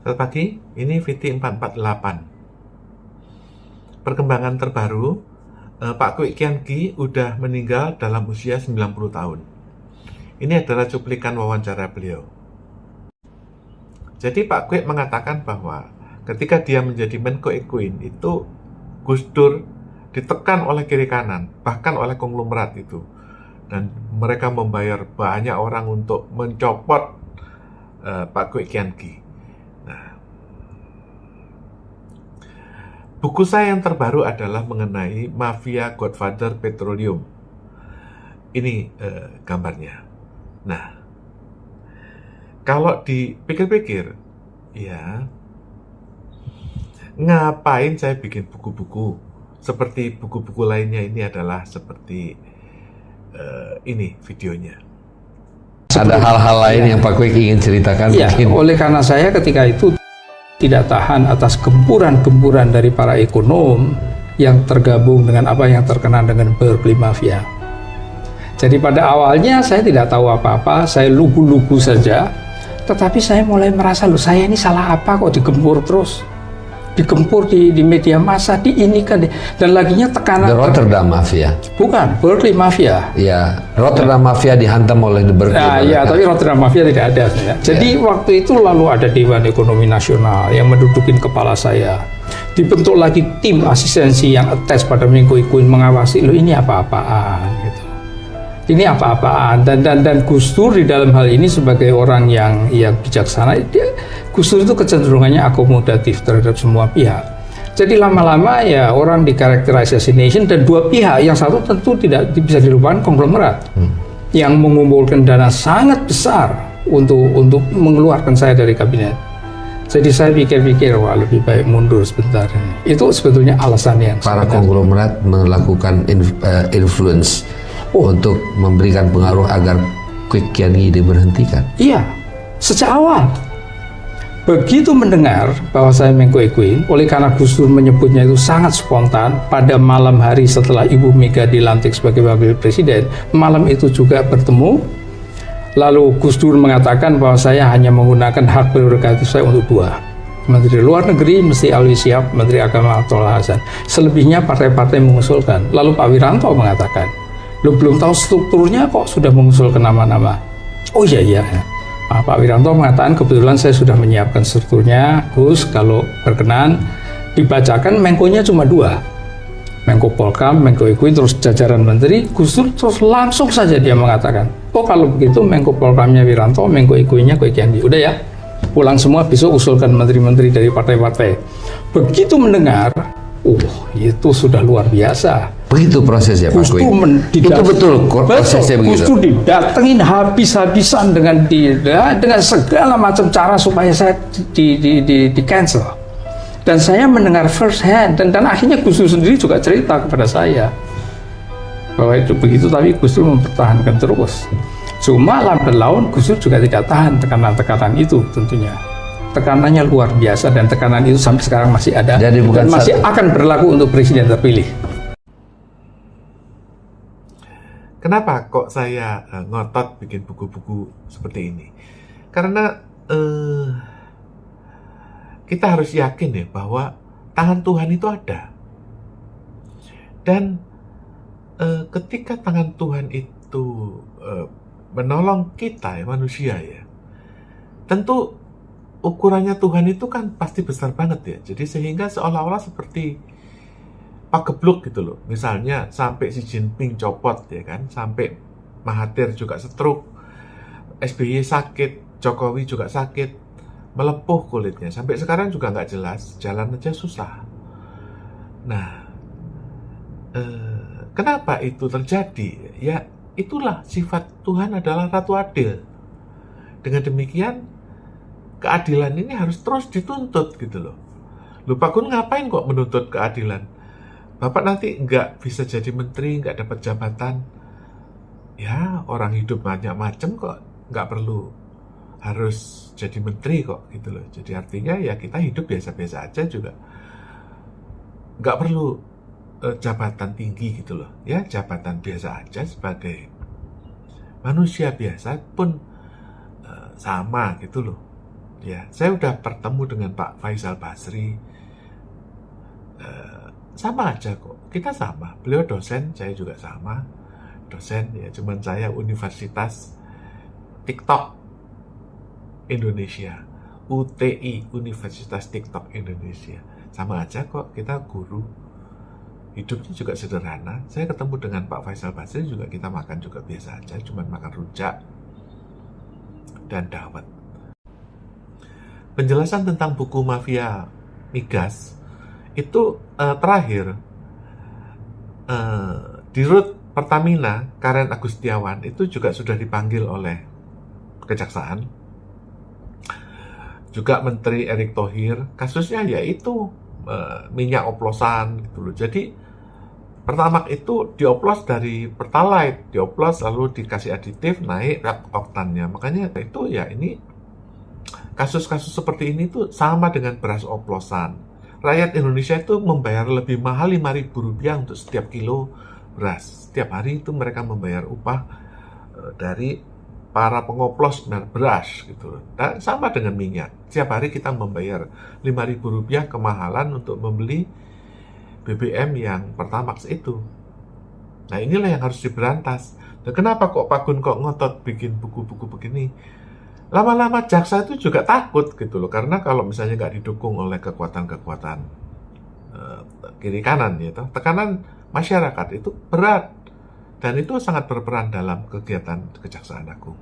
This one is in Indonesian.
Selamat pagi, ini VT448. Perkembangan terbaru, Pak Kwik Kian Gi udah meninggal dalam usia 90 tahun. Ini adalah cuplikan wawancara beliau. Jadi Pak Kwik mengatakan bahwa ketika dia menjadi Menko Ekuin itu Gus Dur ditekan oleh kiri kanan, bahkan oleh konglomerat itu. Dan mereka membayar banyak orang untuk mencopot Pak Kwik Kian Gi. Buku saya yang terbaru adalah mengenai mafia Godfather Petroleum. Ini gambarnya. Nah, kalau dipikir-pikir, ya, ngapain saya bikin buku-buku? Seperti buku-buku lainnya ini adalah seperti ini videonya. Ada hal-hal lain yang Pak Kwik ingin ceritakan? Ya, mungkin. oleh karena saya ketika itu tidak tahan atas gempuran-gempuran dari para ekonom yang tergabung dengan apa yang terkenal dengan Berkeley Mafia. Jadi pada awalnya saya tidak tahu apa-apa, saya lugu-lugu saja, tetapi saya mulai merasa, loh, saya ini salah apa kok digempur terus? Digempur di media massa, diinikan, dan laginya tekanan. The Rotterdam Mafia. Bukan, Berkeley Mafia. Ya, Rotterdam Mafia dihantam oleh The Berkeley. Nah, ya, tapi Rotterdam Mafia tidak ada. Ya. Jadi waktu itu lalu ada Dewan Ekonomi Nasional yang mendudukin kepala saya. Dibentuk lagi tim asistensi yang attach pada Menko Ekuin mengawasi, loh ini apa-apaan gitu. Ini apa-apaan, dan Gus Dur di dalam hal ini sebagai orang yang bijaksana, Gus Dur itu kecenderungannya akomodatif terhadap semua pihak. Jadi lama-lama ya orang dikarakterisasi assassination, dan dua pihak, yang satu tentu tidak bisa dilupakan konglomerat yang mengumpulkan dana sangat besar untuk mengeluarkan saya dari kabinet. Jadi saya pikir-pikir, wah lebih baik mundur sebentar. Itu sebetulnya alasan yang para konglomerat melakukan influence untuk memberikan pengaruh agar Kwik Kian Gi diberhentikan. Iya, sejak awal. Begitu mendengar bahwa saya Menko Ekuin, oleh karena Gus Dur menyebutnya itu sangat spontan, pada malam hari setelah Ibu Mega dilantik sebagai Wakil Presiden, malam itu juga bertemu. Lalu Gus Dur mengatakan bahwa saya hanya menggunakan hak prerogatif saya untuk dua. Menteri Luar Negeri mesti Alwi Siap, Menteri Agama Abdullah Hasan. Selebihnya partai-partai mengusulkan. Lalu Pak Wiranto mengatakan, lo belum tahu strukturnya kok sudah mengusulkan nama-nama. Oh iya. Nah, Pak Wiranto mengatakan kebetulan saya sudah menyiapkan strukturnya. Gus, kalau berkenan dibacakan, Menko-nya cuma dua, Menko Polkam, Menko Ekuin, terus jajaran menteri. Gus Dur terus langsung saja dia mengatakan, oh kalau begitu Menko Polkamnya Wiranto, Menko Ekuinnya Kwik Kian Gi. Udah ya, pulang semua, besok usulkan menteri-menteri dari partai-partai. Begitu mendengar, itu sudah luar biasa. Begitu prosesnya Pak Kwik. Itu betul prosesnya begitu. Gus Dur didatengin habis-habisan dengan segala macam cara supaya saya di cancel. Dan saya mendengar first hand, dan akhirnya Gus Dur sendiri juga cerita kepada saya bahwa itu begitu, tapi Gus Dur mempertahankan terus. Cuma lambat laun Gus Dur juga tidak tahan tekanan-tekanan itu tentunya. Tekanannya luar biasa, dan tekanan itu sampai sekarang masih ada. Jadi dan masih akan berlaku untuk presiden terpilih. Kenapa kok saya ngotot bikin buku-buku seperti ini? Karena kita harus yakin ya bahwa tangan Tuhan itu ada. Dan ketika tangan Tuhan itu menolong kita ya, manusia ya, tentu ukurannya Tuhan itu kan pasti besar banget ya. Jadi sehingga seolah-olah seperti pagebluk gitu loh. Misalnya sampai Xi Jinping copot ya kan, sampai Mahathir juga stroke, SBY sakit, Jokowi juga sakit, melepuh kulitnya. Sampai sekarang juga nggak jelas, jalan aja susah. Nah, kenapa itu terjadi? Ya, itulah sifat Tuhan adalah Ratu Adil. Dengan demikian, keadilan ini harus terus dituntut gitu loh. Lupa Kun ngapain kok menuntut keadilan? Bapak nanti nggak bisa jadi menteri, nggak dapat jabatan. Ya, orang hidup banyak macam kok, nggak perlu harus jadi menteri kok gitu loh. Jadi artinya ya kita hidup biasa-biasa aja juga. Nggak perlu jabatan tinggi gitu loh. Ya, jabatan biasa aja sebagai manusia biasa pun sama gitu loh. Ya, saya udah bertemu dengan Pak Faisal Basri. Sama aja kok, kita sama. Beliau dosen, saya juga sama. Dosen, ya cuman saya Universitas TikTok Indonesia. UTI, Universitas TikTok Indonesia. Sama aja kok, kita guru. Hidupnya juga sederhana. Saya ketemu dengan Pak Faisal Basri juga, kita makan juga biasa aja, cuman makan rujak dan dawet. Penjelasan tentang buku Mafia Migas itu terakhir Dirut Pertamina Karen Agustiawan itu juga sudah dipanggil oleh Kejaksaan, juga Menteri Erick Thohir. Kasusnya yaitu minyak oplosan gitu loh. Jadi Pertamax itu dioplos dari Pertalite, dioplos lalu dikasih aditif naik oktannya. Makanya itu ya, ini kasus-kasus seperti ini tuh sama dengan beras oplosan. Rakyat Indonesia itu membayar lebih mahal Rp5.000 untuk setiap kilo beras. Setiap hari itu mereka membayar upah dari para pengoplos beras gitu. Dan sama dengan minyak. Setiap hari kita membayar Rp5.000 kemahalan untuk membeli BBM yang Pertamax itu. Nah, inilah yang harus diberantas. Dan kenapa kok Pak Gun kok ngotot bikin buku-buku begini? Lama-lama jaksa itu juga takut gitu loh, karena kalau misalnya nggak didukung oleh kekuatan-kekuatan kiri kanan gitu, tekanan masyarakat itu berat, dan itu sangat berperan dalam kegiatan Kejaksaan Agung.